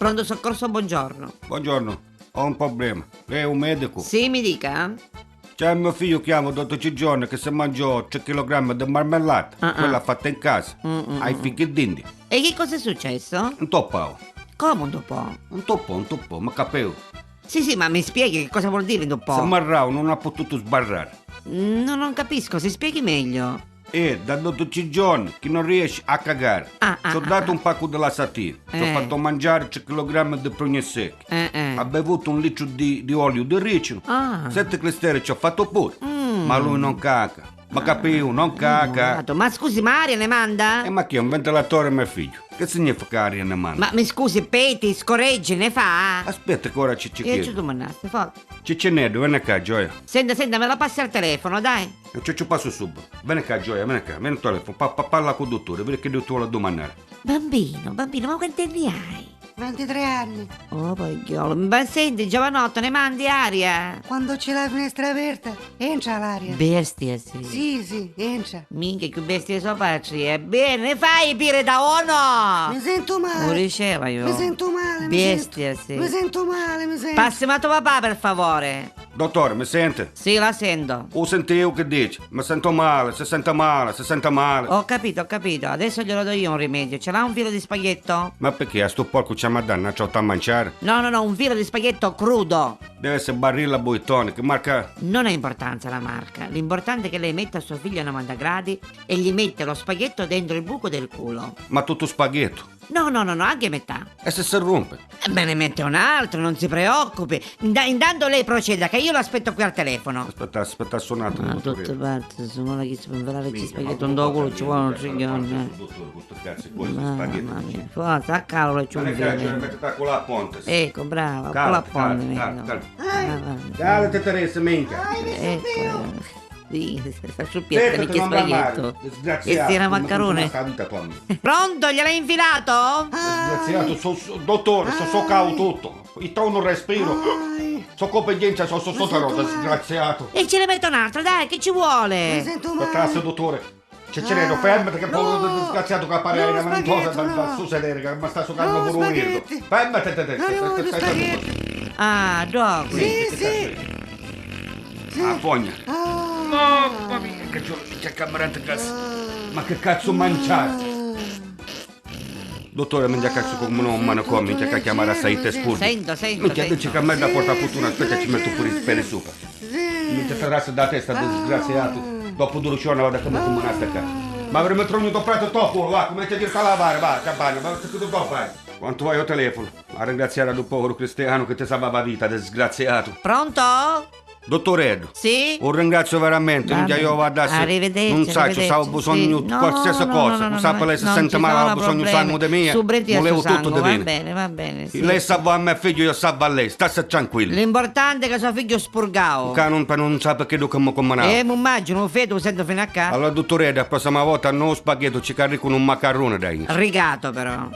Pronto soccorso, buongiorno. Buongiorno, ho un problema. Lei è un medico? Sì, mi dica. C'è mio figlio chiama da 12 giorni che si mangiò 3 kg di marmellata, quella fatta in casa, ai fichi d'India. E che cosa è successo? Un toppao, Come un po'? un toppao, ma capivo. Sì, ma mi spieghi che cosa vuol dire un Si po'? marrao, non ha potuto sbarrare. No, non capisco, si spieghi meglio. E da 12 giorni che non riesce a cagare. Ci ho dato un pacco della sativa, ci ho fatto mangiare 3 kg di prugne secche. Ha bevuto un litro di olio di ricino, 7 clistere ci ho fatto pure, ma lui non caga. Ma capivo, non caga. Ma scusi, ma aria ne manda? Ma che è un ventilatore mio figlio? Che significa aria ne manda? Ma mi scusi, peti, scorreggi, ne fa? Aspetta che ora ci Io ci chiedo. domandaste, forza. Ciccinedo, vieni qua, Gioia. Senta, me la passi al telefono, dai. Ci passo subito. Vieni qua, Gioia, vieni qua, vieni al telefono. Parla con il dottore, vedi che il dottore vuole domandare. Bambino, ma quanti anni hai? 23 anni. Oh, pagliolo. Ma senti, giovanotto, ne mandi aria? Quando c'è la finestra aperta, entra l'aria. Bestia, sì. Sì, entra. Minchia, che bestia so facci, bene, fai pire da uno! Mi sento male. Non diceva io. Mi sento male. Bestia, mi sì. Mi sento male, mi sento. Passimi a tuo papà, per favore. Dottore, mi sente? Sì, la sento. O sentivo che dice? Mi sento male, si sente male. Ho capito. Adesso glielo do io un rimedio. Ce l'ha un filo di spaghetto? Ma perché a sto porco c'è Madonna, c'ho da mangiare? No, un filo di spaghetto crudo. Deve essere Barilla Boitone, che marca... Non ha importanza la marca. L'importante è che lei metta suo figlio a 90 gradi e gli mette lo spaghetto dentro il buco del culo. Ma tutto spaghetto. No, anche metà. E se si rompe? Me ne mette un altro, non si preoccupi. Intanto lei proceda, che io lo aspetto qui al telefono. Aspetta, suonato. Ma tutte parti, se non è che si può imparare che spaghetto un do culo, ci vuole un riglione. Mamma mia, forza, a cavolo, c'è un figlio. Mettete con la ponte. Ecco, brava, con la ponte. Dale, Teresa, minchia. Ecco. Sì, faccio piacere che spaghetto. E si era maccarone. Pronto, gliel'hai infilato? Disgraziato, dottore, so cavo tutto. Il tono respiro. So competente, so disgraziato. E ce ne metto un altro, dai, che ci vuole? Mi sento male. Aspetta, dottore. Ciccinedo, fermati che povero disgraziato che appare la lamentosa da succedere, che mi sta soccando pure un irdo. Fermati. Ah, dopo. Sì. Ah, fogna. Mamma mia, che c'è camerante cazzo. Ma che cazzo mangiare? Dottore, mi cazzo come un manicomio, mi che chiamare a Saite Spurgo. Sento. Mi dice che a me da porta fortuna, aspetta ci metto pure il pene sopra. Mi ferrasse da testa, disgraziato. Dopo 12 giorni vado a come una stecca. Ma avremmo trovato prato troppo, va, come ti dirti a lavare, va, campagna, ma che devo fare? Quanto vuoi al telefono? A ringraziare ad un povero cristiano che ti salvava la vita, disgraziato. Pronto? Dottore Edo, Sì? un ringrazio veramente, non io vado a Arrivederci. non sa, ci stavo bisogno di qualsiasi cosa, non sa per lei se sente male, ha bisogno di sangue di mia, volevo tutto di bene. Va bene, sì. Lei salva a me figlio, io salvo a lei, stassi tranquillo. L'importante è che suo figlio spurgao. Che non sa perché tu come comanavo. Mi immagino, un feto, sento fino a qua. Allora dottore Edo, la prossima volta non spaghetto, ci carico con un maccarone dai. Rigato però.